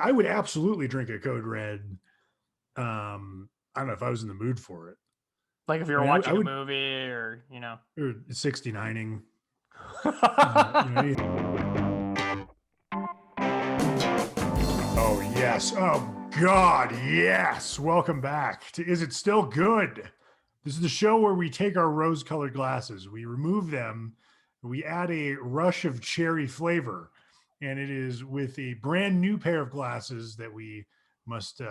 I would absolutely drink a Code Red. I don't know if I was in the mood for it. Like if I you're mean, I watching a would movie or, you know. or 69ing. You know, oh yes, oh God, yes. Welcome back to Is It Still Good? This is the show where we take our rose-colored glasses, we remove them, we add a rush of cherry flavor, and it is with a brand new pair of glasses that we must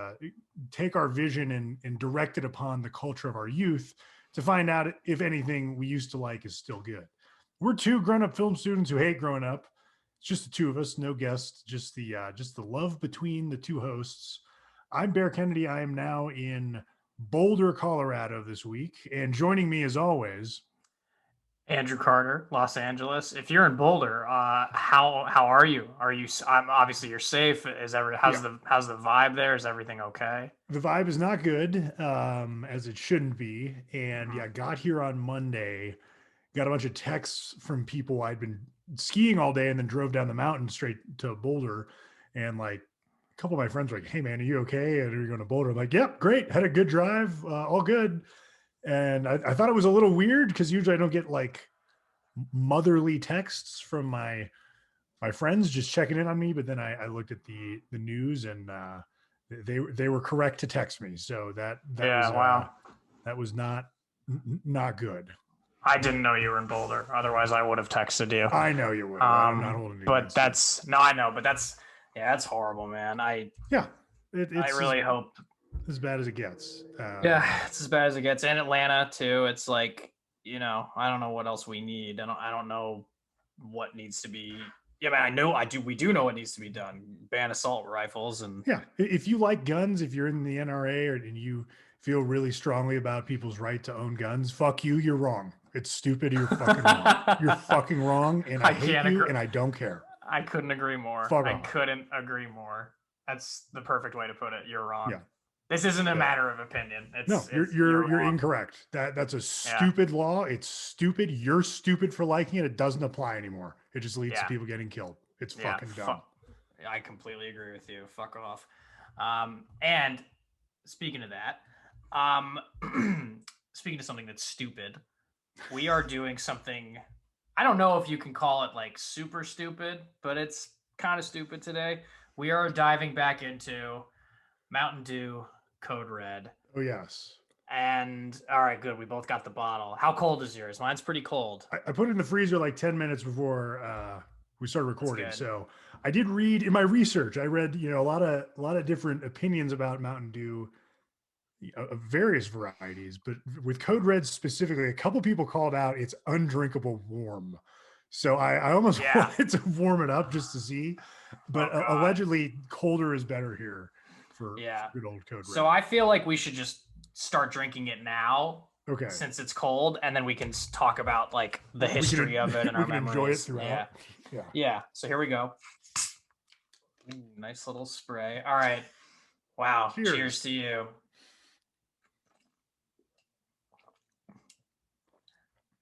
take our vision and direct it upon the culture of our youth to find out if anything we used to like is still good. We're two grown-up film students who hate growing up. It's just the two of us, no guests, just the love between the two hosts. I'm Bear Kennedy. I am now in Boulder, Colorado this week, and joining me as always. Andrew Carter, Los Angeles. If you're in Boulder, how are you? I'm obviously you're safe. Yeah, How's the vibe there? Is everything okay? the vibe is not good, as it shouldn't be. And Mhm. yeah, got here on Monday, got a bunch of texts from people. I'd been skiing all day and then drove down the mountain straight to Boulder, and like a couple of my friends were like, "Hey man, are you okay? And are you going to Boulder?" I'm like, "Yep, great. Had a good drive, all good." And I thought it was a little weird because usually I don't get like motherly texts from my friends just checking in on me. But then I looked at the news, and they were correct to text me. So Yeah, wow. that was not good. I didn't know you were in Boulder. Otherwise, I would have texted you. I know you would have. I'm not holding it But against you. that's no, I know, but that's horrible, man. Yeah, I it's really hope. as bad as it gets. Yeah, it's as bad as it gets. And Atlanta too. It's like, I don't know what else we need. I don't know what needs to be. Yeah, man, I know I do. We do know what needs to be done. Ban assault rifles and Yeah, if you like guns, if you're in the NRA and you feel really strongly about people's right to own guns, fuck you. You're wrong. It's stupid. You're fucking wrong. You're fucking wrong, and I I hate can't you, agree. and I don't care. I couldn't agree more. Fuck I off. couldn't agree more. That's the perfect way to put it. You're wrong. Yeah. This isn't a Uh, matter of opinion. no, It's you're you're wrong. incorrect. That's a Yeah. stupid law. It's stupid. You're stupid for liking it. It doesn't apply anymore. It just leads to Yeah. people getting killed. It's Yeah. fucking dumb. I completely agree with you. Fuck off. And speaking of that, speaking of something that's stupid, we are doing something. I don't know if you can call it like super stupid, but it's kind of stupid today. We are diving back into Mountain Dew Code Red. Oh yes. And all right, good. We both got the bottle. How cold is yours? Mine's pretty cold. I put it in the freezer like 10 minutes before we started That's recording. good. So I did read in my research. I read a lot of different opinions about Mountain Dew of various varieties, but with Code Red specifically, a couple people called out it's undrinkable warm. So I almost Yeah. wanted to warm it up just to see, but Oh God. allegedly colder is better here for Yeah. good old Code So Red. I feel like we should just start drinking it now Okay, since it's cold, and then we can talk about like the we history can of it and we our can enjoy it memories. throughout. Yeah. Yeah. Yeah. So here we go. Ooh, nice little spray. All right. Wow. Cheers Cheers. to you.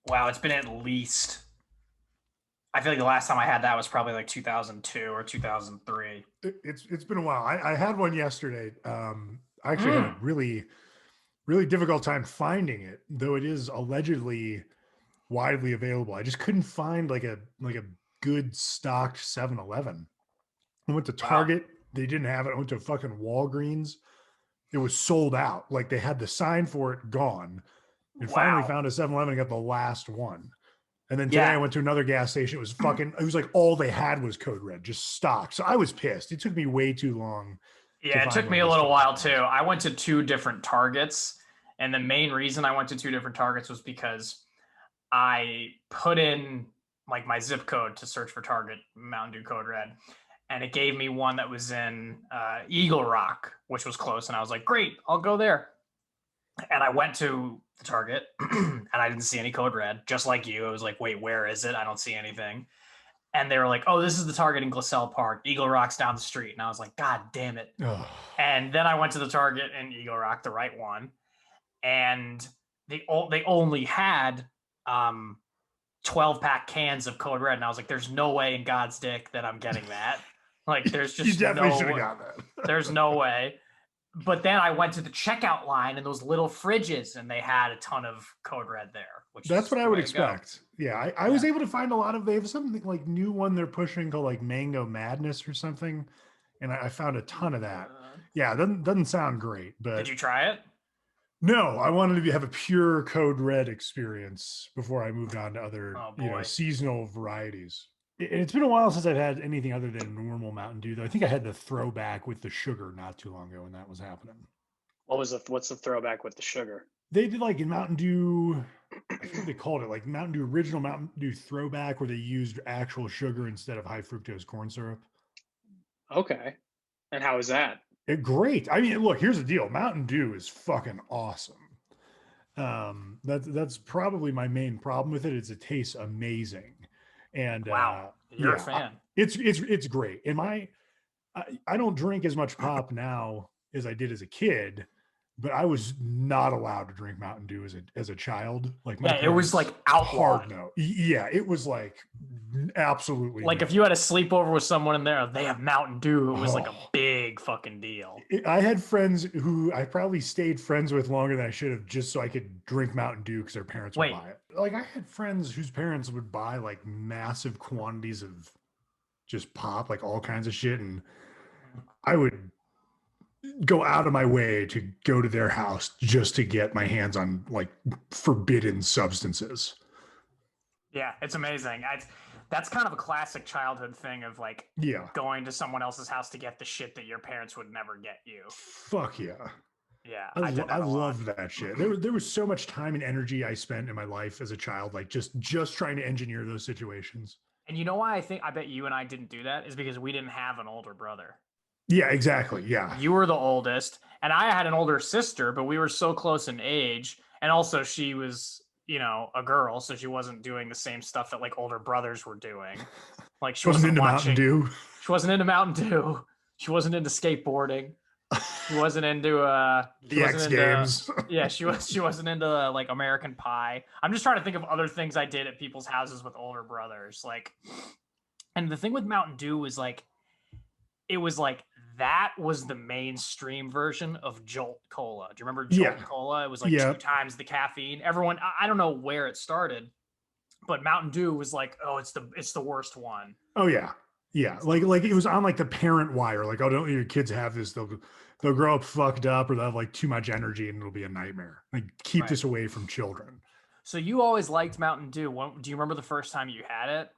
Wow. It's been at least, I feel like the last time I had that was probably like 2002 or 2003. It's been a while. I had one yesterday. I actually had a Mm. really difficult time finding it, though it is allegedly widely available. I just couldn't find like a good stocked 7-Eleven. I went to Wow. Target, they didn't have it. I went to fucking Walgreens, it was sold out. Like they had the sign for it gone. And finally Wow. found a 7-Eleven and got the last one. And then today I Yeah. went to another gas station. It was like all they had was Code Red, just stock. So I was pissed. It took me way too long to Yeah. It find took one me of a those little stock while too. ones. I went to two different Targets. And the main reason I went to two different Targets was because I put in like my zip code to search for Target Mountain Dew Code Red, and it gave me one that was in Eagle Rock, which was close. And I was like, great, I'll go there. And I went to the Target, and I didn't see any Code Red. Just like you, I was like, wait, where is it? I don't see anything. And they were like, oh, this is the Target in Glassell Park. Eagle Rock's down the street. And I was like, God damn it. Oh, And then I went to the Target in Eagle Rock, the right one, and they only had 12 pack cans of Code Red, and I was like, "There's no way in God's dick that I'm getting that." Like there's You just definitely no should have way. got that. There's no way. But then I went to the checkout line in those little fridges, and they had a ton of Code Red there, which That's is what I the would way to go. expect. Yeah, I was Yeah. able to find a lot of. They have something like new one they're pushing called like Mango Madness or something, and I found a ton of that. Yeah, doesn't sound great, Did but you try it? no, I wanted to have a pure Code Red experience before I moved on to other Oh boy. seasonal varieties. It's been a while since I've had anything other than normal Mountain Dew. Though I think I had the throwback with the sugar not too long ago when that was happening. What's the throwback with the sugar? They did like in Mountain Dew, I forget what they called it, like Mountain Dew original Mountain Dew throwback, where they used actual sugar instead of high fructose corn syrup. Okay. And how is that? Great. I mean, look, here's the deal. Mountain Dew is fucking awesome. That's probably my main problem with it. Is it tastes amazing, and Wow, you're a fan. It's great. I don't drink as much pop now as I did as a kid, but I was not allowed to drink Mountain Dew as a child. Like my it was like outlawed. hard no. Yeah, it was like absolutely like no. if you had a sleepover with someone in there, they have Mountain Dew. It was like a big fucking deal. I had friends who I probably stayed friends with longer than I should have, just so I could drink Mountain Dew because their parents would buy it. Like I had friends whose parents would buy like massive quantities of just pop, like all kinds of shit, and I would go out of my way to go to their house just to get my hands on like forbidden substances. Yeah, it's amazing. That's kind of a classic childhood thing of like going to someone else's house to get the shit that your parents would never get you. Fuck yeah. Yeah, I loved that shit. There was so much time and energy I spent in my life as a child, like just trying to engineer those situations. And you know why I bet you and I didn't do that is because we didn't have an older brother. Yeah, exactly. Yeah. You were the oldest, and I had an older sister, but we were so close in age. And also she was, a girl, so she wasn't doing the same stuff that like older brothers were doing. Like she wasn't into Mountain Dew. She wasn't into Mountain Dew. She wasn't into skateboarding. She wasn't into the X Games. Yeah, she wasn't into like American Pie. I'm just trying to think of other things I did at people's houses with older brothers. Like, and the thing with Mountain Dew was like, it was like that was the mainstream version of Jolt Cola. Do you remember Jolt Cola? It was like 2 times the caffeine. Everyone, I don't know where it started, but Mountain Dew was like, oh, it's the worst one. Oh yeah. Yeah. Like it was on like the parent wire. Like, oh, don't let your kids have this. They'll grow up fucked up, or they'll have like too much energy and it'll be a nightmare. Like keep this away from children. So you always liked Mountain Dew. Do you remember the first time you had it?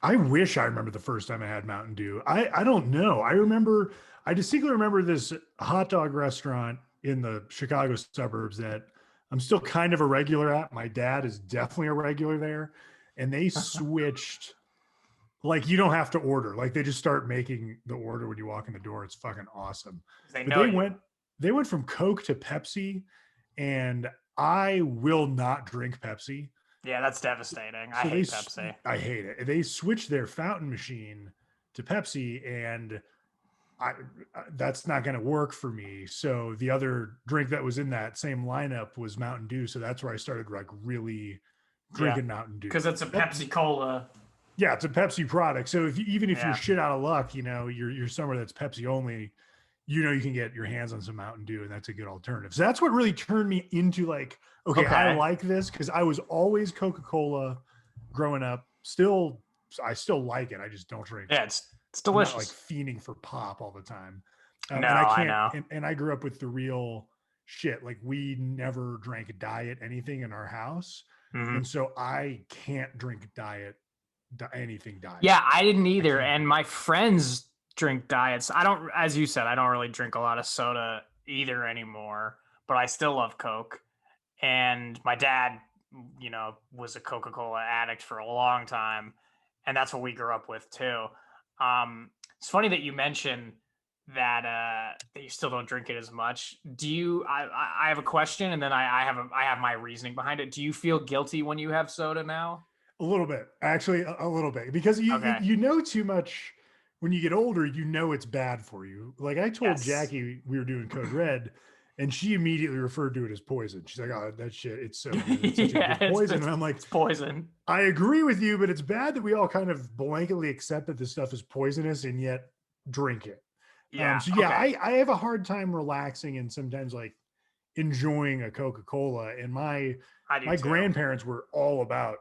I wish I remember the first time I had Mountain Dew. I don't know. I distinctly remember this hot dog restaurant in the Chicago suburbs that I'm still kind of a regular at. My dad is definitely a regular there. And they switched, like you don't have to order. Like they just start making the order when you walk in the door. It's fucking awesome. They went from Coke to Pepsi, and I will not drink Pepsi. Yeah, that's devastating. I hate Pepsi. I hate it. They switched their fountain machine to Pepsi, and that's not going to work for me. So the other drink that was in that same lineup was Mountain Dew. So that's where I started like really drinking Mountain Dew. Because it's a Pepsi Cola. Yeah, it's a Pepsi product. So even if you're shit out of luck, you're somewhere that's Pepsi only, you can get your hands on some Mountain Dew, and that's a good alternative. So that's what really turned me into like, okay. I like this, because I was always Coca-Cola growing up. I still like it. I just don't drink. Yeah, it's delicious. I'm not like fiending for pop all the time. I know. And I grew up with the real shit. Like we never drank diet anything in our house, and so I can't drink anything diet. Yeah, I didn't either. And my friends drink diets. As you said, I don't really drink a lot of soda either anymore, but I still love Coke. And my dad, was a Coca-Cola addict for a long time, and that's what we grew up with too. It's funny that you mentioned that you still don't drink it as much. Do you? I have a question, and then I have my reasoning behind it. Do you feel guilty when you have soda now? A little bit, actually, a little bit, because you know too much. When you get older, it's bad for you. Like I told Jackie we were doing Code Red, and she immediately referred to it as poison. She's like, "Oh, that shit, it's so good. It's such a good poison." And I'm like, "It's poison." I agree with you, but it's bad that we all kind of blanketly accept that this stuff is poisonous, and yet drink it. Yeah. So yeah, okay. I have a hard time relaxing and sometimes like enjoying a Coca-Cola. And I do my too. grandparents were all about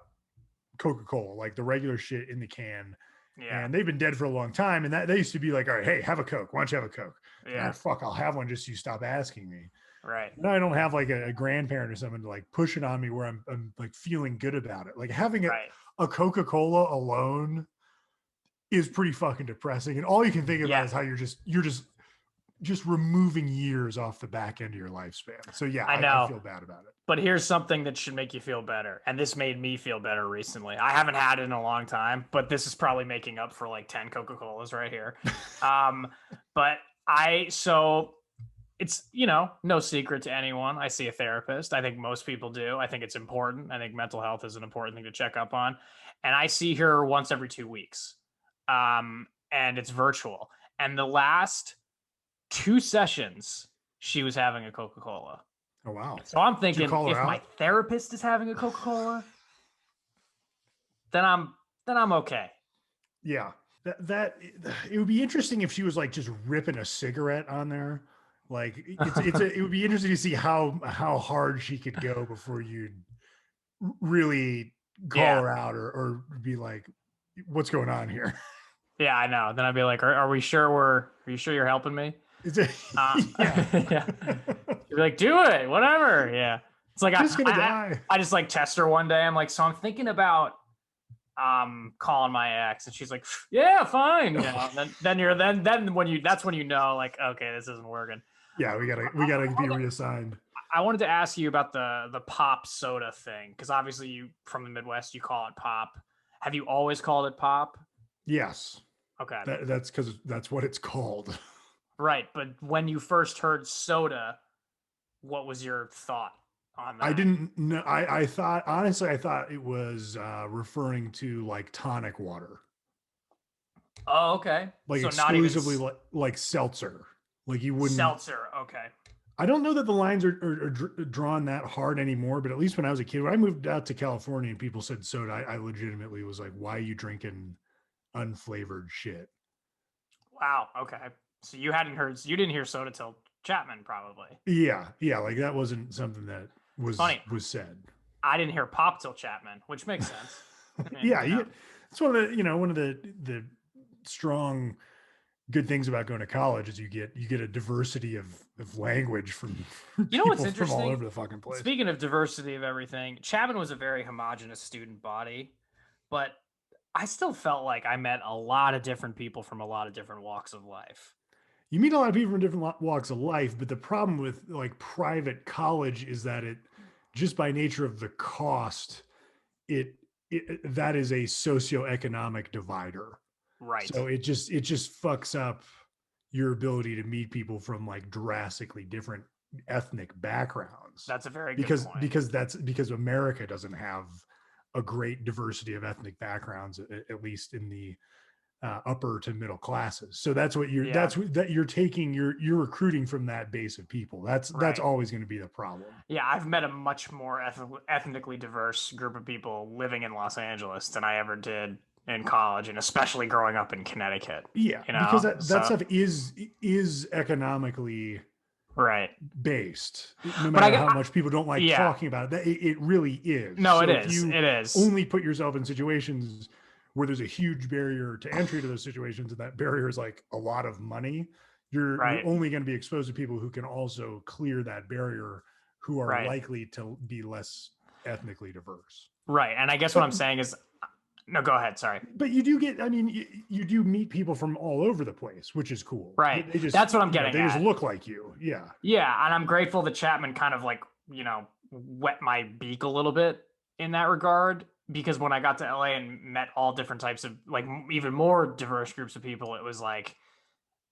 Coca-Cola, like the regular shit in the can. Yeah. And they've been dead for a long time. And that they used to be like, all right, hey, have a Coke. Why don't you have a Coke? And Yeah. I'll have one just so you stop asking me. Right. Now I don't have like a grandparent or someone to like push it on me where I'm like feeling good about it. Like having Right. a Coca-Cola alone is pretty fucking depressing. And all you can think about Yeah. is how you're just removing years off the back end of your lifespan. So yeah, I I know. feel bad about it. But here's something that should make you feel better. And this made me feel better recently. I haven't had it in a long time, but this is probably making up for like 10 Coca-Colas right here. But so it's, no secret to anyone. I see a therapist. I think most people do. I think it's important. I think mental health is an important thing to check up on. And I see her once every 2 weeks. And it's virtual. And the last 2 sessions, she was having a Coca-Cola. Oh wow. So I'm thinking if her my out? therapist is having a Coca-Cola, then I'm okay. Yeah. That it would be interesting if she was like just ripping a cigarette on there. Like it would be interesting to see how hard she could go before you'd really call her out or be like, what's going on here? Yeah, I know. Then I'd be like, are you sure you're helping me? Is it? Yeah. You'd be like, do it, whatever. Yeah. It's like Just gonna die. I just like test her one day. I'm like, so I'm thinking about calling my ex, and she's like, yeah, fine. Then when that's when you know, like, okay, this isn't working. Yeah, we gotta be reassigned. I wanted to ask you about the pop soda thing, because obviously you from the Midwest, you call it pop. Have you always called it pop? Yes. Okay. That's because that's what it's called. Right, but when you first heard soda, what was your thought on that? I didn't know. I thought honestly, I thought it was referring to like tonic water, Oh, okay. like So exclusively not even like seltzer. Like you wouldn't. seltzer. Okay. I don't know that the lines are drawn that hard anymore, but at least when I was a kid, when I moved out to California and people said soda, I legitimately was like, why are you drinking unflavored shit? Wow. Okay. So you didn't hear soda till Chapman, probably. Yeah, like that wasn't something that was Funny. was said. I didn't hear pop till Chapman, which makes sense. Yeah, it's one of the strong good things about going to college is you get a diversity of language from You know what's people from all interesting? over the fucking place. Speaking of diversity of everything, Chapman was a very homogenous student body, but I still felt like I met a lot of different people from a lot of different walks of life. You meet a lot of people from different walks of life, but the problem with like private college is that it just by nature of the cost, that is a socioeconomic divider. Right. So it just fucks up your ability to meet people from like drastically different ethnic backgrounds. That's a very good point. Because America doesn't have a great diversity of ethnic backgrounds, at least in the upper to middle classes. So that's what you're taking. You're recruiting from that base of people. That's always going to be the problem. Yeah, I've met a much more ethnically diverse group of people living in Los Angeles than I ever did in college, and especially growing up in Connecticut. Yeah, because that stuff is economically right based. No matter how much people don't like talking about it, it really is. No, so it is. Only put yourself in situations where there's a huge barrier to entry to those situations, and that barrier is like a lot of money. You're only going to be exposed to people who can also clear that barrier, who are likely to be less ethnically diverse. Right, and I guess what I'm saying is, no, go ahead. Sorry, but you do get. I mean, you do meet people from all over the place, which is cool. Right, that's what I'm getting. They just look like you. Yeah. Yeah, and I'm grateful that Chapman kind of like wet my beak a little bit in that regard. Because when I got to LA and met all different types of like even more diverse groups of people, it was like,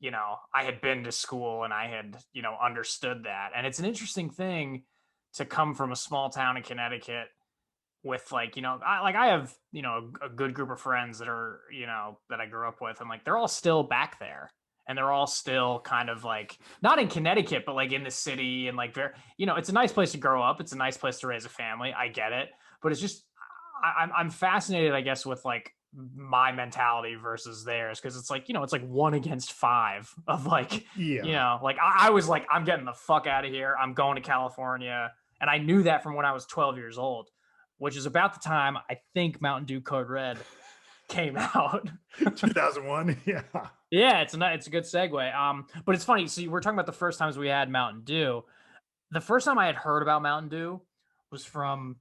I had been to school and I had, understood that. And it's an interesting thing to come from a small town in Connecticut with like, I have, a good group of friends that are, that I grew up with, and like, they're all still back there. And they're all still kind of like, not in Connecticut, but like in the city, and like, it's a nice place to grow up. It's a nice place to raise a family. I get it. But it's just, I'm fascinated, I guess, with like my mentality versus theirs, because it's like, it's like 1 against 5 of like, Yeah. like I was like, I'm getting the fuck out of here. I'm going to California. And I knew that from when I was 12 years old, which is about the time I think Mountain Dew Code Red came out. 2001. Yeah. Yeah, it's a good segue. But it's funny. So we're talking about the first times we had Mountain Dew. The first time I had heard about Mountain Dew was from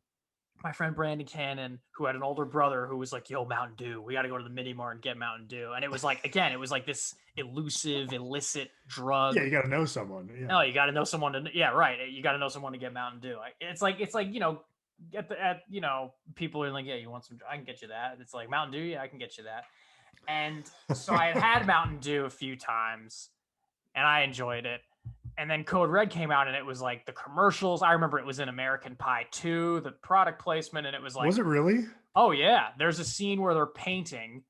my friend Brandon Cannon, who had an older brother who was like, "Yo, Mountain Dew, we got to go to the mini mart and get Mountain Dew." And it was like, again, it was like this elusive, illicit drug. Yeah, you got to know someone. Yeah. No, you got to know someone to. Yeah, right. You got to know someone to get Mountain Dew. It's like people are like, "Yeah, you want some? I can get you that." It's like Mountain Dew. Yeah, I can get you that. And so I had Mountain Dew a few times, and I enjoyed it. And then Code Red came out, and it was like the commercials. I remember it was in American Pie 2, the product placement, and it was like, was it really? Oh yeah, there's a scene where they're painting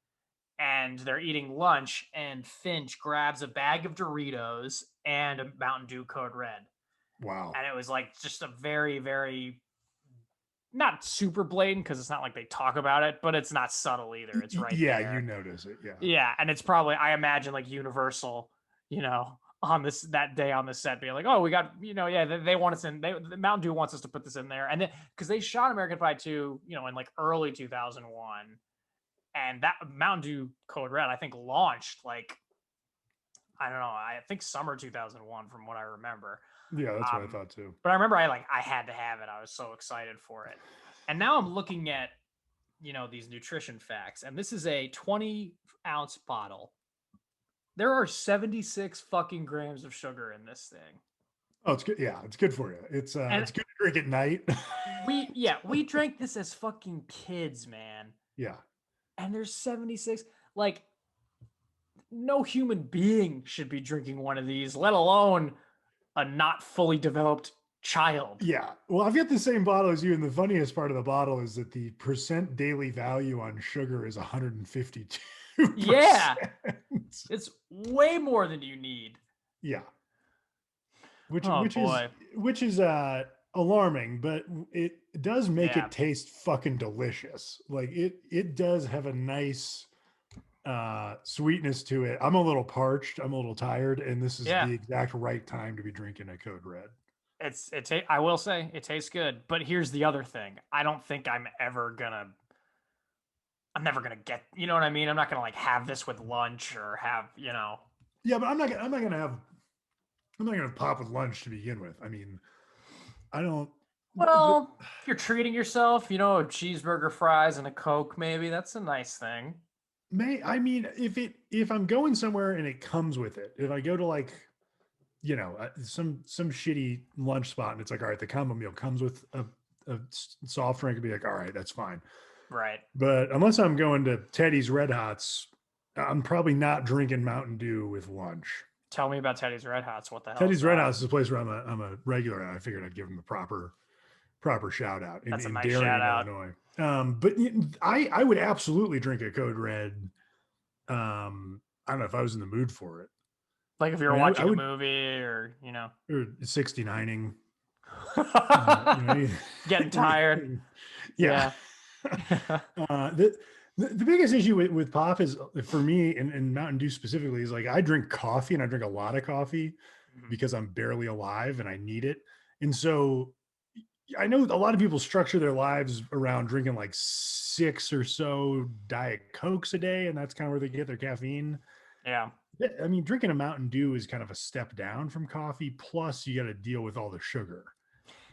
and they're eating lunch, and Finch grabs a bag of Doritos and a Mountain Dew Code Red. Wow. And it was like just a very, very, not super blatant, because it's not like they talk about it, but it's not subtle either. It's right there. Yeah, you notice it. Yeah. Yeah, and it's probably, I imagine, like Universal, on that day on the set being like, oh, we got, they want us in, Mountain Dew wants us to put this in there. And then, because they shot American Pie 2, in like early 2001. And that Mountain Dew Code Red, I think, launched like, I don't know, I think summer 2001 from what I remember. Yeah, that's what I thought too. But I remember I had to have it. I was so excited for it. And now I'm looking at, these nutrition facts. And this is a 20-ounce bottle. There are 76 fucking grams of sugar in this thing. Oh, it's good. Yeah, it's good for you. It's good to drink at night. we drank this as fucking kids, man. Yeah. And there's 76. Like, no human being should be drinking one of these, let alone a not fully developed child. Yeah. Well, I've got the same bottle as you, and the funniest part of the bottle is that the percent daily value on sugar is 152. Yeah, it's way more than you need. Yeah, which is alarming, but it does make it taste fucking delicious. Like it does have a nice sweetness to it. I'm a little parched. I'm a little tired, and this is the exact right time to be drinking a Code Red. I will say it tastes good, but here's the other thing. I don't think I'm never gonna get, you know what I mean? I'm not gonna like have this with lunch or have, Yeah, but I'm not gonna pop with lunch to begin with. I mean, I don't. Well, if you're treating yourself, a cheeseburger, fries, and a Coke, maybe that's a nice thing. I mean, if I'm going somewhere and it comes with it, if I go to like, some shitty lunch spot and it's like, all right, the combo meal comes with a soft drink, and be like, all right, that's fine. Right. But unless I'm going to Teddy's Red Hots, I'm probably not drinking Mountain Dew with lunch. Tell me about Teddy's Red Hots. What the hell? Teddy's Red Hots is a place where I'm a regular, and I figured I'd give them the proper shout out. That's a nice Darien, shout out. Illinois. But I would absolutely drink a Code Red. I don't know if I was in the mood for it. Like if you're watching a movie or 69ing. Getting tired. Yeah. The biggest issue with pop is, for me, and Mountain Dew specifically, is like I drink coffee, and I drink a lot of coffee because I'm barely alive and I need it. And so I know a lot of people structure their lives around drinking like 6 or so Diet Cokes a day, and that's kind of where they get their caffeine. Yeah. I mean, drinking a Mountain Dew is kind of a step down from coffee. Plus, you got to deal with all the sugar.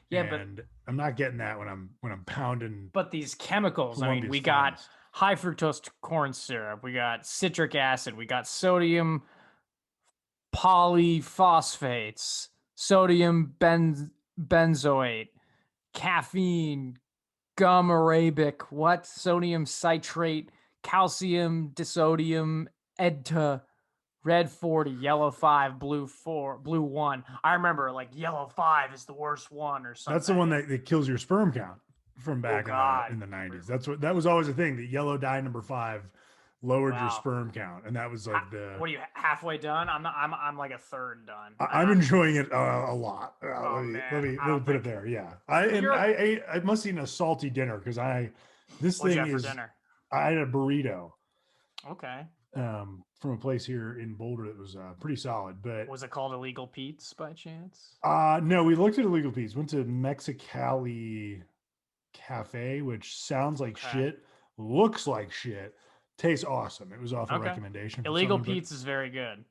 Yeah, and I'm not getting that when I'm pounding. But these chemicals, I mean, we got high fructose corn syrup, we got citric acid, we got sodium polyphosphates, sodium benzoate, caffeine, gum arabic, sodium citrate, calcium disodium, EDTA, red 40, yellow 5, blue 1. I remember like yellow 5 is the worst one or something. That's the one that kills your sperm count from back in the 90s. That was always a thing. The yellow dye number 5 lowered your sperm count, and that was like what are you, halfway done? I'm like a third done. I'm enjoying it a lot. Let me put it there. Yeah, I must eat a salty dinner because this thing is. For dinner? I had a burrito Okay. from a place here in Boulder that was pretty solid. But Was it called Illegal Pete's by chance? no, we looked at Illegal Pete's. Went to Mexicali Cafe, which sounds like Okay. shit, looks like shit, tastes awesome. It was off a Okay. recommendation. From Illegal someone, but Pete's is very good.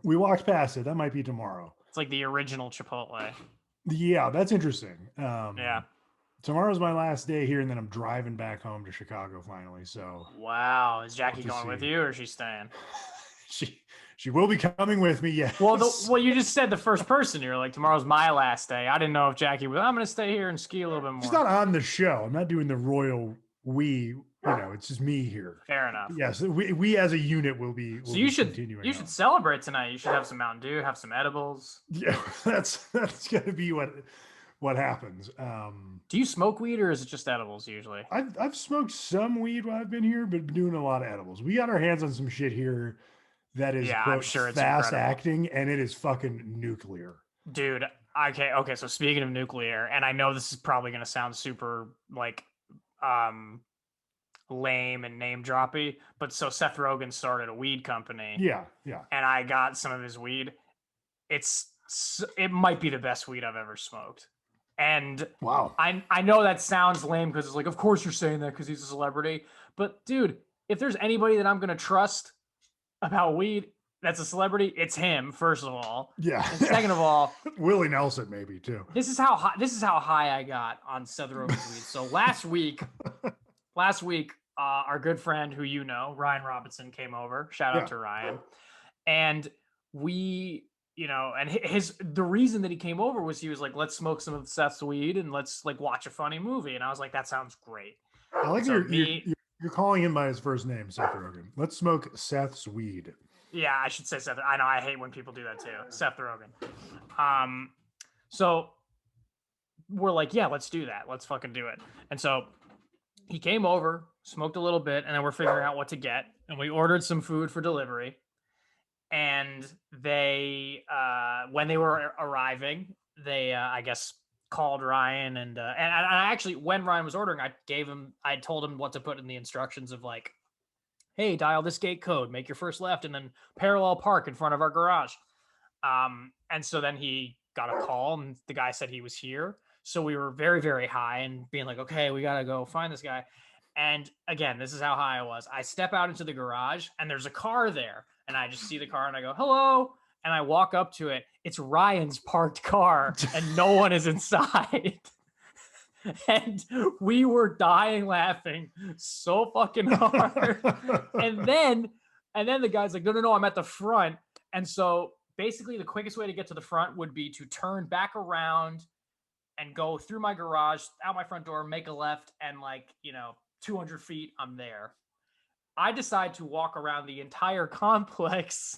we walked past it. That might be tomorrow. It's like the original Chipotle. Yeah, that's interesting. Yeah. Tomorrow's my last day here, and then I'm driving back home to Chicago finally. So Wow. Is Jackie to going with see. you or is she staying? she will be coming with me. Yes. Well, you just said the first person. You're like, tomorrow's my last day. I didn't know if Jackie was. I'm going to stay here and ski a little bit more. She's not on the show. I'm not doing the royal we. It's just me here. Fair enough. Yes, we as a unit will be. So you should celebrate tonight. You should have some Mountain Dew, have some edibles. Yeah, that's gonna be what happens. Do you smoke weed or is it just edibles usually? I've smoked some weed while I've been here, but been doing a lot of edibles. We got our hands on some shit here that is I'm sure it's fast incredible. acting, and it is fucking nuclear. Dude, okay. So speaking of nuclear, and I know this is probably gonna sound super like lame and name droppy, but so Seth Rogen started a weed company. Yeah. And I got some of his weed. It might be the best weed I've ever smoked. And wow, I know that sounds lame because it's like, of course you're saying that because he's a celebrity. But dude, if there's anybody that I'm gonna trust about weed that's a celebrity, it's him, first of all. Yeah. And second of all, Willie Nelson maybe too. This is how high I got on Seth Rogen's weed. So last week, our good friend who you know, Ryan Robinson, came over. Shout out to Ryan. And we, and the reason that he came over was he was like, let's smoke some of Seth's weed and let's like watch a funny movie. And I was like, that sounds great. I like you're calling him by his first name, Seth Rogen. Let's smoke Seth's weed. Yeah, I should say Seth. I know I hate when people do that too. Seth Rogen. So we're like, yeah, let's do that. Let's fucking do it. And so he came over, smoked a little bit, and then we're figuring out what to get. And we ordered some food for delivery. And they, when they were arriving, they, I guess, called Ryan. And I actually, when Ryan was ordering, I told him what to put in the instructions of like, hey, dial this gate code, make your first left, and then parallel park in front of our garage. And so then he got a call, and the guy said he was here. So we were very, very high and being like, okay, we got to go find this guy. And again, this is how high I was. I step out into the garage, and there's a car there. And I just see the car, and I go, hello. And I walk up to it. It's Ryan's parked car, and no one is inside. And we were dying laughing so fucking hard. and then the guy's like, no, I'm at the front. And so basically the quickest way to get to the front would be to turn back around and go through my garage, out my front door, make a left, and 200 feet, I'm there. I decide to walk around the entire complex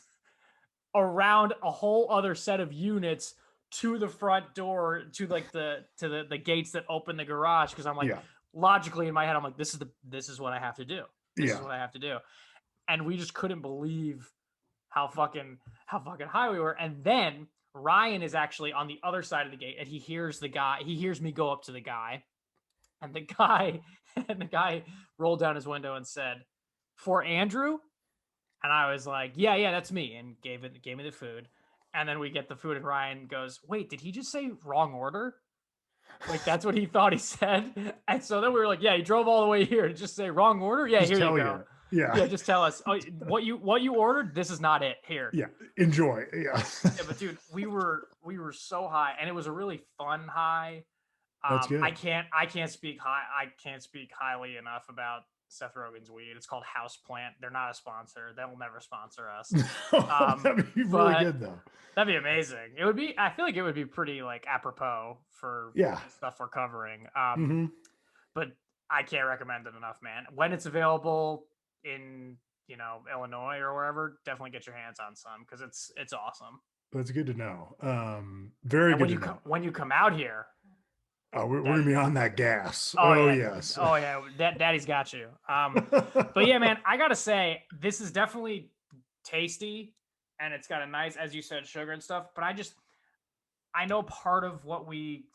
around a whole other set of units to the front door, to the gates that open the garage, because I'm like, logically in my head, I'm like, this is what I have to do. This is what I have to do. And we just couldn't believe how fucking high we were. And then Ryan is actually on the other side of the gate, and he hears me go up to the guy, and the guy rolled down his window and said, "For Andrew?" And I was like, yeah, that's me, and gave me the food. And then we get the food, and Ryan goes, wait, did he just say wrong order? Like, that's what he thought he said. And so then we were like, yeah, he drove all the way here to just say wrong order. Yeah, just here you go. Yeah, just tell us what you ordered. This is not it. Here. Yeah, enjoy. Yeah. But dude, we were so high, and it was a really fun high. That's good. I can't speak highly enough about Seth Rogen's weed. It's called Houseplant. They're not a sponsor. They will never sponsor us. That'd be really good though. That'd be amazing. It would be. I feel like it would be pretty apropos for stuff we're covering. But I can't recommend it enough, man. When it's available in Illinois or wherever, definitely get your hands on some because it's awesome. That's good to know. Very good to know. When you come out here. Oh, we're gonna be on that gas. Yes. Oh yeah, Daddy's got you. But yeah, man, I gotta say this is definitely tasty, and it's got a nice, as you said, sugar and stuff. But I know part of what we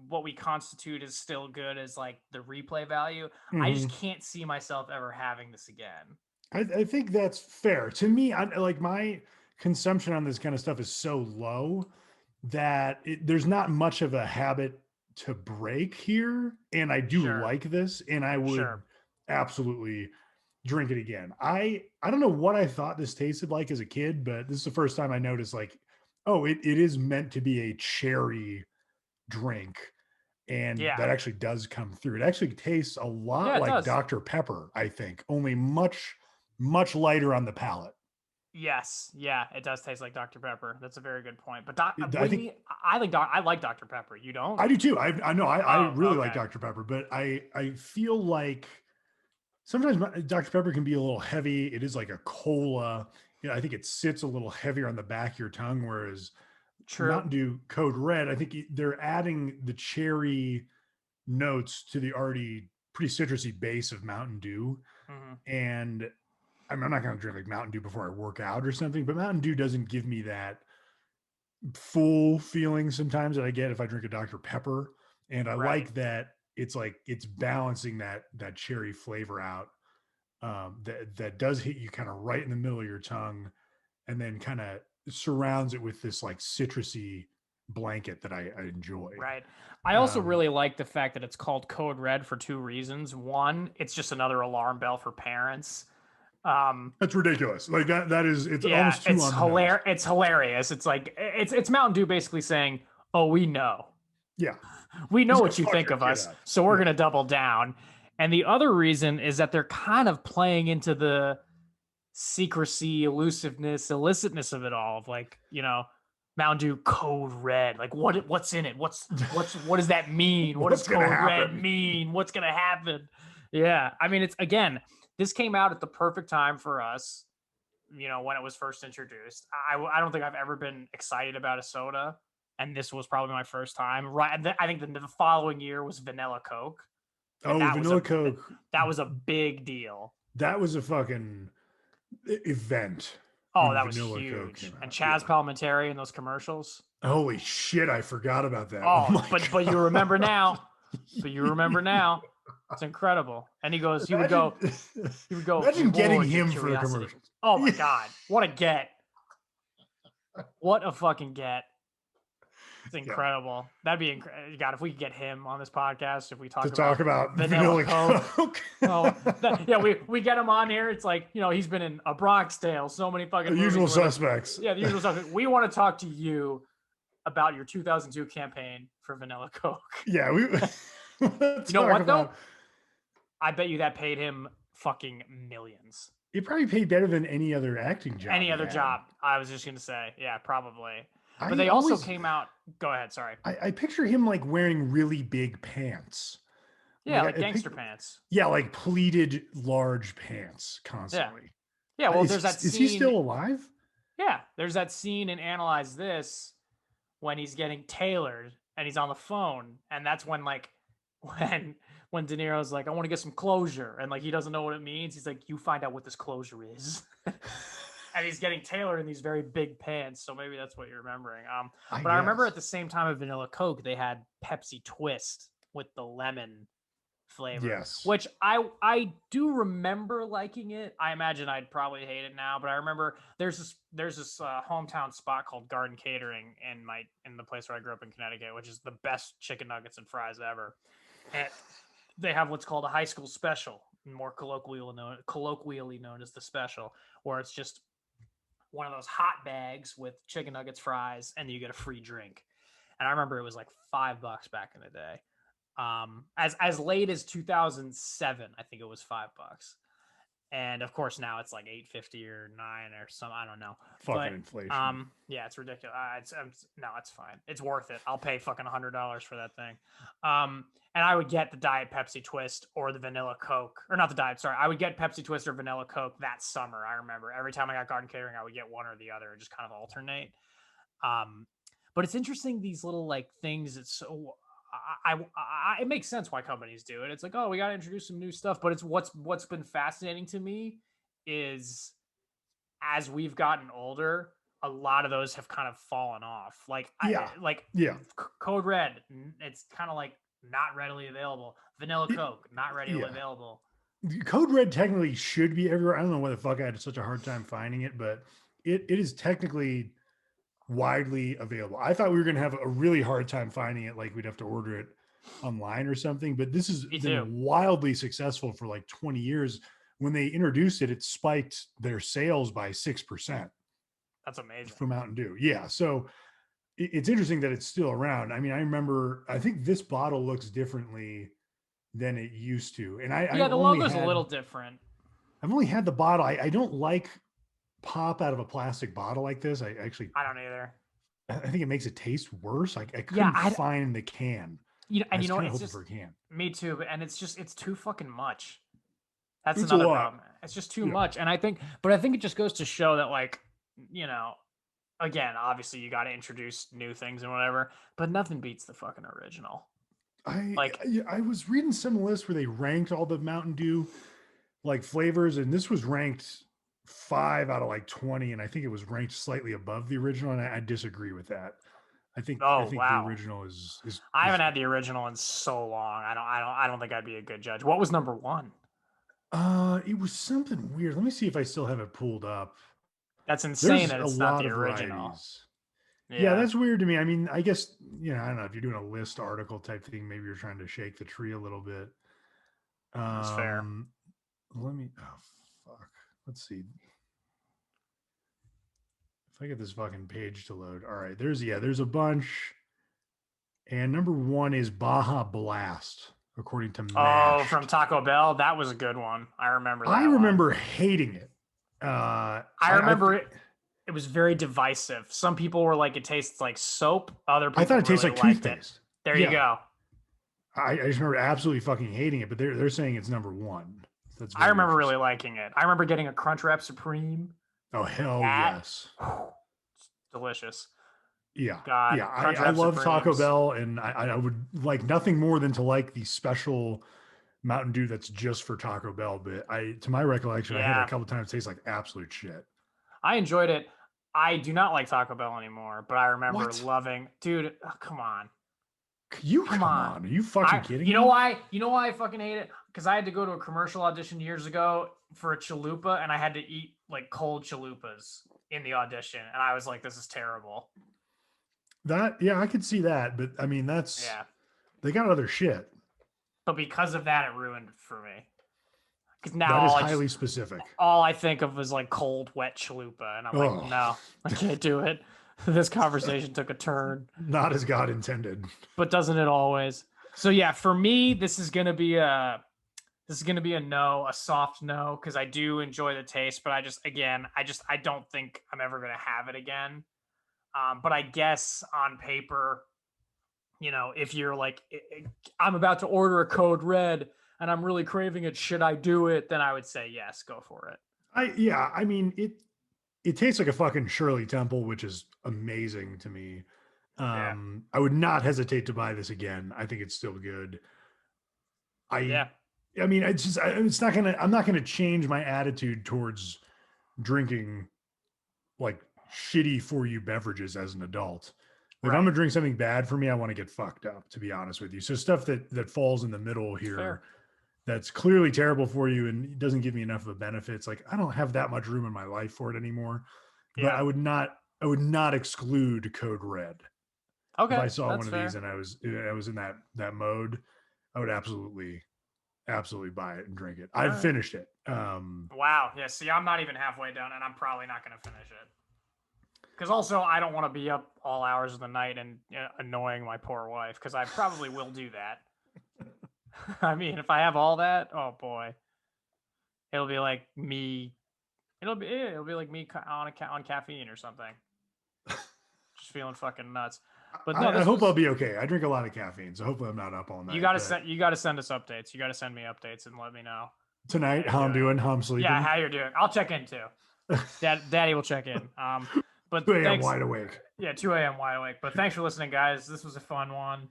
what we constitute as still good as like the replay value. I Mhm. just can't see myself ever having this again. I think that's fair. To me, like my consumption on this kind of stuff is so low that there's not much of a habit to break here. And I do Sure. like this, and I would Sure. absolutely drink it again. I don't know what I thought this tasted like as a kid, but this is the first time I noticed like, oh, it is meant to be a cherry drink. And Yeah. that actually does come through. It actually tastes a lot Yeah, it like does. Dr. Pepper, I think, only much lighter on the palate. Yes, yeah, it does taste like Dr. Pepper. That's a very good point. But I what do you think mean? I like Dr. Pepper. You don't? I do too. I know I Oh, really like okay. Dr. Pepper, but I feel like sometimes Dr. Pepper can be a little heavy. It is like a cola. You know, I think it sits a little heavier on the back of your tongue, whereas True. Mountain Dew Code Red, I think they're adding the cherry notes to the already pretty citrusy base of Mountain Dew. Hmm. And I'm not going to drink like Mountain Dew before I work out or something, but Mountain Dew doesn't give me that full feeling sometimes that I get if I drink a Dr. Pepper. And I Right. like that it's like it's balancing that cherry flavor out. That does hit you kind of right in the middle of your tongue, and then kind of surrounds it with this like citrusy blanket that I enjoy. Right. I also Um, really like the fact that it's called Code Red for two reasons. One, it's just another alarm bell for parents. Um, that's ridiculous. Like that is it's yeah, almost too on the nose. It's hilarious. It's like it's Mountain Dew basically saying, "Oh, we know. Yeah, We know he's gonna what you fuck think your of kid us, up. so we're Yeah. going to double down." And the other reason is that they're kind of playing into the secrecy, elusiveness, illicitness of it all. Of like, Mountain Dew Code Red. Like what's in it? What does that mean? What does What's gonna Code Red happen? mean? What's gonna happen? Yeah. I mean, it's again, this came out at the perfect time for us, when it was first introduced. I don't think I've ever been excited about a soda. And this was probably my first time. Right. I think the following year was Vanilla Coke. And Oh, Vanilla Coke. that was a big deal. That was a fucking event Oh, when that was Vanilla Coke huge. came And out. Chaz Yeah. Palminteri in those commercials. Holy shit, I forgot about that. Oh Oh, my but you god. remember now. But you remember now. It's incredible. And he goes, Imagine, he would go, imagine getting reward your him for the curiosity. commercials. Oh my God. What a get. What a fucking get. It's Yeah. incredible. That'd be incredible. God, if we could get him on this podcast, if we To talk talk about about Vanilla Coke. Coke. Oh, yeah, we get him on here. It's like, he's been in A Bronx Tale, so many fucking The movies. Usual We're like, Suspects. yeah, the usual suspects. We want to talk to you about your 2002 campaign for Vanilla Coke. Yeah, we You know what though? I bet you that paid him fucking millions. It probably paid better than any other acting job. Any he other had. job. I was just gonna say, yeah, probably. But I they also always- came out. Go ahead. Sorry. I picture him like wearing really big pants. Yeah, like I gangster pants. Yeah, like pleated large pants constantly. Yeah. Well, there's that scene. Is he still alive? Yeah, there's that scene in Analyze This when he's getting tailored and he's on the phone, and that's when when De Niro's like, "I want to get some closure," and like he doesn't know what it means. He's like, "You find out what this closure is." And he's getting tailored in these very big pants, so maybe that's what you're remembering. But I remember at the same time of Vanilla Coke, they had Pepsi Twist with the lemon flavor. Yes. Which I do remember liking it. I imagine I'd probably hate it now, but I remember there's this hometown spot called Garden Catering in the place where I grew up in Connecticut, which is the best chicken nuggets and fries ever. And they have what's called a high school special, more colloquially known as the special, where it's just one of those hot bags with chicken nuggets, fries, and you get a free drink. And I remember it was like $5 back in the day. As late as 2007, I think it was $5. And of course now it's like $8.50 or $9 or some, I don't know. Fucking inflation. Yeah, it's ridiculous. No, it's fine. It's worth it. I'll pay fucking $100 for that thing. And I would get the Diet Pepsi Twist or the Vanilla Coke, or not the Diet. Sorry, I would get Pepsi Twist or Vanilla Coke that summer. I remember every time I got Garden Catering, I would get one or the other, and just kind of alternate. But it's interesting, these little like things. It's so it makes sense why companies do it. It's like, oh, we got to introduce some new stuff. But it's what's been fascinating to me is as we've gotten older, a lot of those have kind of fallen off. Like, Yeah. like Yeah. Code Red, it's kind of like not readily available. Vanilla Coke, not readily available. Code Red technically should be everywhere. I don't know why the fuck I had such a hard time finding it, but it is technically widely available. I thought we were going to have a really hard time finding it, like we'd have to order it online or something, but this has been wildly successful for like 20 years. When they introduced it, it spiked their sales by 6%. That's amazing. For Mountain Dew. Yeah. So it's interesting that it's still around. I mean, I think this bottle looks differently than it used to. And the logo's a little different. I've only had the bottle. I don't like pop out of a plastic bottle like this. I don't either. I think it makes it taste worse. I couldn't find the can. And it's just for a can. Me too, and it's too fucking much. That's another problem. It's just too much. And I think it just goes to show that, like, again, obviously you got to introduce new things and whatever, but nothing beats the fucking original. I was reading some list where they ranked all the Mountain Dew like flavors, and this was ranked 5 out of like 20, and I think it was ranked slightly above the original, and I disagree with that. I think the original is I haven't had the original in so long. I don't think I'd be a good judge. What was number 1? It was something weird. Let me see if I still have it pulled up. That's insane. That it's not the original. Yeah, that's weird to me. I mean, I guess, I don't know, if you're doing a list article type thing, maybe you're trying to shake the tree a little bit. That's fair. Fuck. Let's see. If I get this fucking page to load. All right, there's a bunch. And number 1 is Baja Blast, according to Mashed. Oh, from Taco Bell. That was a good one. I remember that. I remember hating it. I remember it was very divisive. Some people were like, it tastes like soap. Other people, I thought it tastes like toothpaste. There you go. I just remember absolutely fucking hating it, but they're saying it's number 1. I remember really liking it. I remember getting a Crunchwrap Supreme. Oh, hell yes. It's delicious. Yeah. God, yeah. I love Taco Bell, and I would like nothing more than to like the special Mountain Dew that's just for Taco Bell. But to my recollection, I had it a couple times, taste like absolute shit. I enjoyed it. I do not like Taco Bell anymore, but I remember loving, dude, come on. Come on. Are you fucking kidding me? You know why I fucking hate it? Because I had to go to a commercial audition years ago for a chalupa, and I had to eat like cold chalupas in the audition, and I was like, this is terrible. I could see that, but I mean, they got other shit. But because of that, it ruined it for me. Because now that is highly specific. All I think of is like cold, wet chalupa, and I'm like, no, I can't do it. This conversation took a turn. Not as God intended. But doesn't it always? So yeah, for me, this is gonna be a no, a soft no, because I do enjoy the taste, but I don't think I'm ever gonna have it again. But I guess on paper, if you're like, I'm about to order a Code Red and I'm really craving it, should I do it? Then I would say yes, go for it. I mean, it tastes like a fucking Shirley Temple, which is amazing to me. I would not hesitate to buy this again. I think it's still good. I mean, I'm not gonna change my attitude towards drinking like shitty for you beverages as an adult. If I'm gonna drink something bad for me, I want to get fucked up, to be honest with you. So stuff that falls in the middle here, that's clearly terrible for you and doesn't give me enough of a benefit. It's like, I don't have that much room in my life for it anymore. But I would not exclude Code Red. Okay. If I saw one of these and I was in that mode, I would absolutely buy it and drink it. I've finished it. Wow. Yeah. See, I'm not even halfway done, and I'm probably not going to finish it. Because also, I don't want to be up all hours of the night and annoying my poor wife, because I probably will do that. I mean, if I have all that, oh boy, it'll be like me. It'll be like me on caffeine or something. Just feeling fucking nuts. But no, I hope I'll be okay. I drink a lot of caffeine, so hopefully I'm not up all night. You gotta send us updates. You gotta send me updates and let me know tonight how I'm doing, how I'm sleeping. Yeah, how you're doing. I'll check in too. Daddy will check in. But 2 a.m. wide awake. Yeah, 2 a.m. wide awake. But thanks for listening, guys. This was a fun one.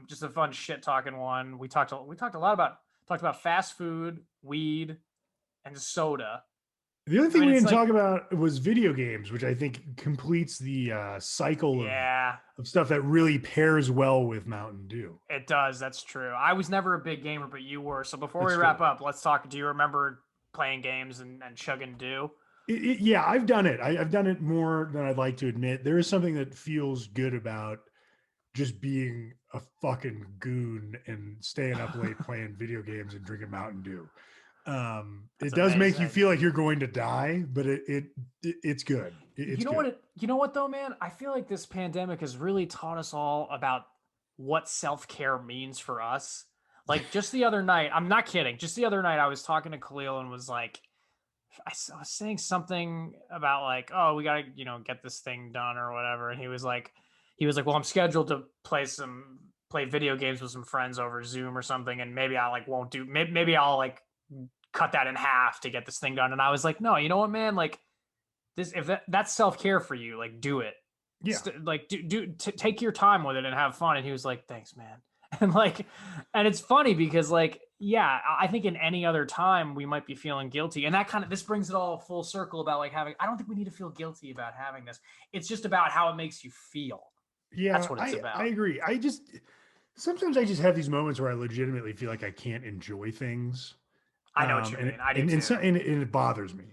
Just a fun shit talking one. We talked a lot about fast food, weed, and soda. The only I thing mean, we it's didn't like, talk about was video games, which I think completes the cycle yeah, of stuff that really pairs well with Mountain Dew. it does. That's true. I was never a big gamer, but you were. So before we That's wrap true. up, let's talk. Do you remember playing games and chugging dew? Yeah, I've done it. I've done it more than I'd like to admit. There is something that feels good about just being a fucking goon and staying up late playing video games and drinking Mountain Dew. That's It does make you amazing. feel like you're going to die, but it's good. It's You know good. what? You know what though, man? I feel like this pandemic has really taught us all about what self care means for us. Like just the other night, I'm not kidding. Just the other night, I was talking to Khalil and was like, I was saying something about like, oh, we gotta, get this thing done or whatever. And he was like, well, I'm scheduled to play video games with some friends over Zoom or something, and maybe I like won't do. Maybe I'll like cut that in half to get this thing done. And I was like, no, you know what, man? Like this, if that's self care for you, like do it. Yeah. Like take your time with it and have fun. And he was like, thanks, man. And like, and it's funny because like, yeah, I think in any other time we might be feeling guilty. And that this brings it all full circle about like I don't think we need to feel guilty about having this. It's just about how it makes you feel. That's Yeah, what it's I about. agree. Sometimes I just have these moments where I legitimately feel like I can't enjoy things. I know what you And mean. I do and, and, so, too. and it bothers me.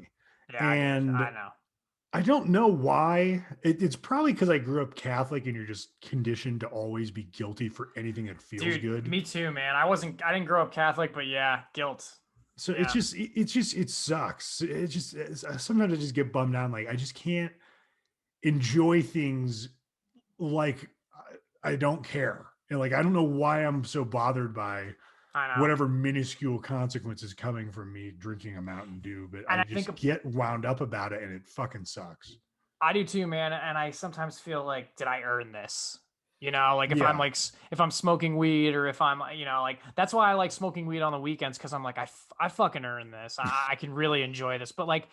Yeah, I do. And I know. I don't know why. It's probably because I grew up Catholic and you're just conditioned to always be guilty for anything that feels Dude, good. me too, man. I didn't grow up Catholic, but yeah, guilt. So Yeah. it sucks. Sometimes I just get bummed out. Like I just can't enjoy things like I don't care. And like I don't know why I'm so bothered by I know. whatever minuscule consequences coming from me drinking a Mountain Dew, but And I I think just get wound up about it and it fucking sucks. I do too, man. And I sometimes feel like, did I earn this? Like if I'm Yeah. like, if I'm smoking weed or if I'm, like that's why I like smoking weed on the weekends. Cause I'm like, I fucking earned this. I can really enjoy this. But like,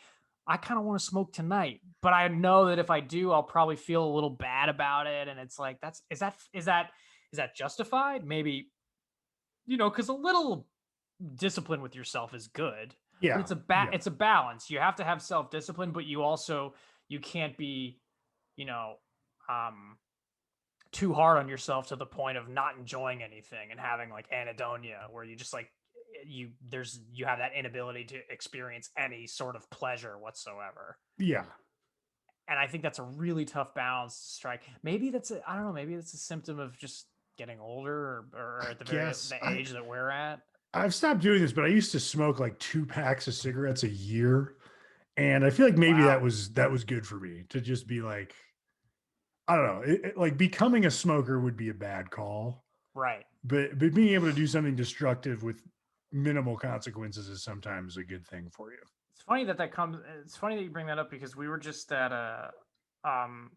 I kind of want to smoke tonight, but I know that if I do, I'll probably feel a little bad about it. And it's like, is that justified? Maybe, cause a little discipline with yourself is good, but Yeah. Yeah. it's a balance. You have to have self-discipline, but you can't be, you know, um too hard on yourself to the point of not enjoying anything and having like anhedonia where you just like you have that inability to experience any sort of pleasure whatsoever. Yeah. And I think that's a really tough balance to strike. Maybe I don't know, maybe that's a symptom of just getting older or at the Guess the age that we're at. I've stopped doing this, but I used to smoke like 2 packs of cigarettes a year. And I feel like maybe Wow. that was good for me to just be like, I don't know, like becoming a smoker would be a bad call, Right. but being able to do something destructive with minimal consequences is sometimes a good thing for you. It's funny that you bring that up because we were just at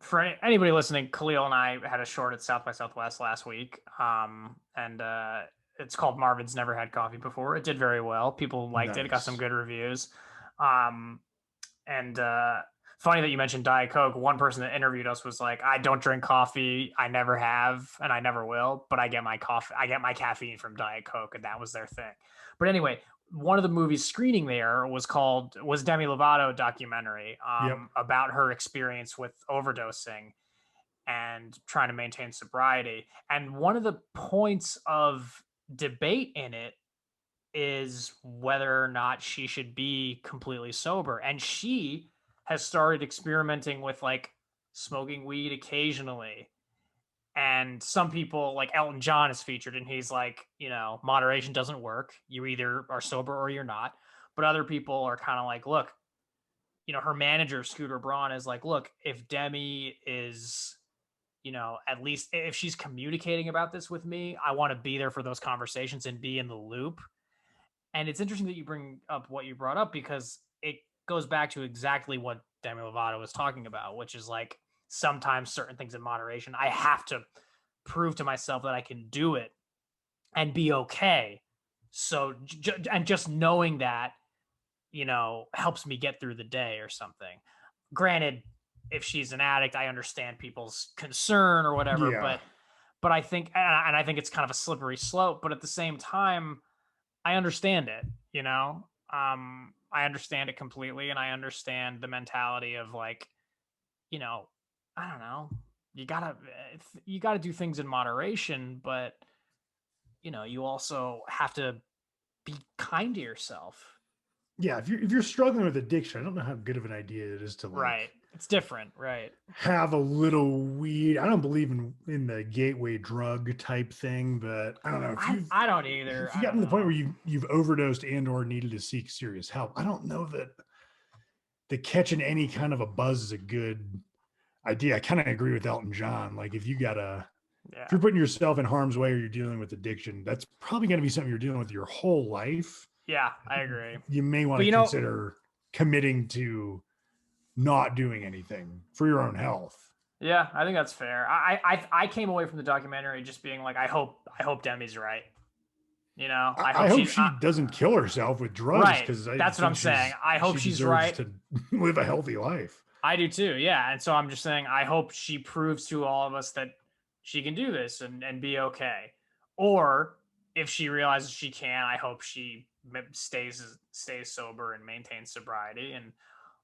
for anybody listening, Khalil and I had a short at South by Southwest last week. And it's called Marvin's Never Had Coffee Before. It did very well. People liked it. It got some Nice. good reviews. Um and funny that you mentioned Diet Coke. One person that interviewed us was like, I don't drink coffee. I never have, and I never will, but I get my caffeine from Diet Coke, and that was their thing. But anyway, one of the movies screening there was Demi Lovato documentary Yep. about her experience with overdosing and trying to maintain sobriety. And one of the points of debate in it is whether or not she should be completely sober. And she has started experimenting with like smoking weed occasionally. And some people, like Elton John, is featured, and he's like, moderation doesn't work. You either are sober or you're not. But other people are kind of like, look, her manager, Scooter Braun, is like, look, if Demi is, at least if she's communicating about this with me, I want to be there for those conversations and be in the loop. And it's interesting that you bring up what you brought up because it goes back to exactly what Demi Lovato was talking about, which is like sometimes certain things in moderation, I have to prove to myself that I can do it and be okay. So, and just knowing that, helps me get through the day or something. Granted, if she's an addict, I understand people's concern or whatever, Yeah. but I think, and I think it's kind of a slippery slope, but at the same time, I understand it, I understand it completely, and I understand the mentality of like, you know, I don't know, you gotta do things in moderation, but you know, you also have to be kind to yourself. Yeah, if you're struggling with addiction, I don't know how good of an idea it is to Right. like It's different, right? have a little weed. I don't believe in the gateway drug type thing, but I don't know I don't either. if I you got don't to the point know. where you've overdosed and or needed to seek serious help. I don't know that the catching any kind of a buzz is a good idea. I kind of agree with Elton John. Like if Yeah. you're putting yourself in harm's way or you're dealing with addiction, that's probably going to be something you're dealing with your whole life. Yeah, I agree. You may want But to you know, consider committing to not doing anything for your own health. yeah, I think that's fair. I came away from the documentary just being like, I hope Demi's right. You know, I I hope hope she's she doesn't kill herself with drugs right. because I That's what I'm think saying. I hope she she's deserves right. to live a healthy life. I do too. Yeah. And so I'm just saying, I hope she proves to all of us that she can do this and be okay. Or if she realizes she can, I hope she stays sober and maintains sobriety and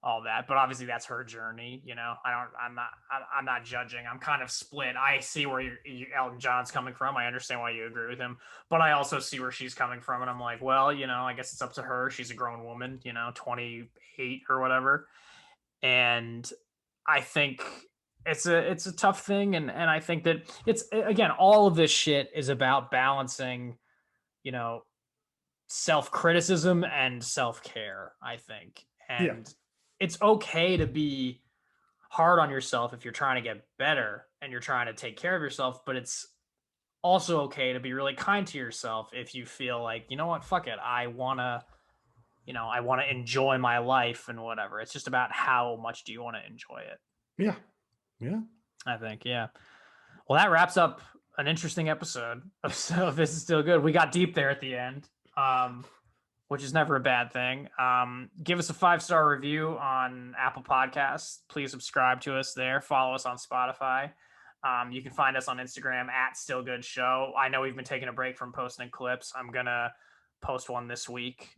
all that. But obviously that's her journey. You know, I'm not judging. I'm kind of split. I see where Elton John's coming from. I understand why you agree with him, but I also see where she's coming from. And I'm like, well, you know, I guess it's up to her. She's a grown woman, you know, 28 or whatever. And I think it's a tough thing, and I think that it's, again, all of this shit is about balancing, you know, self-criticism and self-care, I think. Yeah. And it's okay to be hard on yourself if you're trying to get better and you're trying to take care of yourself, but it's also okay to be really kind to yourself if you feel like, you know what, fuck it, I want to enjoy my life and whatever. It's just about how much do you want to enjoy it. Yeah. Yeah. I think, yeah. Well, that wraps up an interesting episode of So This Is Still Good. We got deep there at the end, which is never a bad thing. Give us a 5-star review on Apple Podcasts. Please subscribe to us there. Follow us on Spotify. You can find us on Instagram at Still Good Show. I know we've been taking a break from posting clips. I'm gonna post one this week.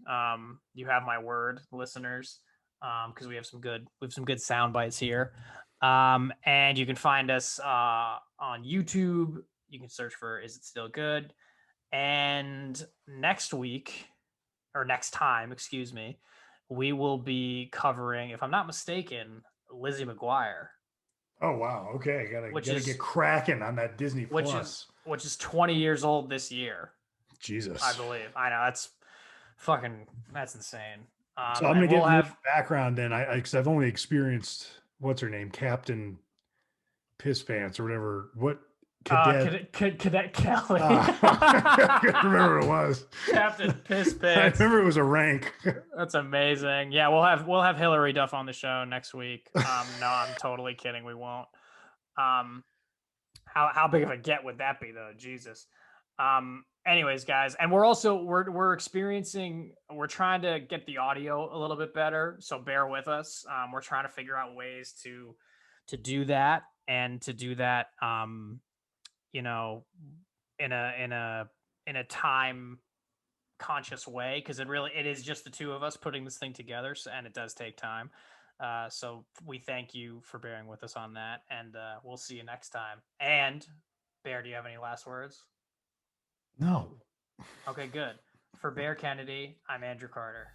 You have my word, listeners, because we have some good sound bites here. And you can find us on YouTube. You can search for Is It Still Good? And next time, excuse me, we will be covering, if I'm not mistaken, Lizzie McGuire. Oh wow. Okay. Gotta get cracking on that Disney Plus. Which is 20 years old this year. Jesus. I believe. I know that's insane. So I'm gonna get more background then. Because I've only experienced what's her name, Captain Piss Pants or whatever. What Cadet Kelly. I couldn't remember what it was. Captain Piss Pants. I remember it was a rank. That's amazing. Yeah, we'll have Hillary Duff on the show next week. No, I'm totally kidding. We won't. How big of a get would that be though? Jesus. Anyways, guys, and we're experiencing, we're trying to get the audio a little bit better, so bear with us. We're trying to figure out ways to do that, and to do that you know, in a time conscious way, because it is just the two of us putting this thing together, and it does take time. So we thank you for bearing with us on that, and we'll see you next time. And Bear, do you have any last words? No. Okay, good. For Bear Kennedy, I'm Andrew Carter.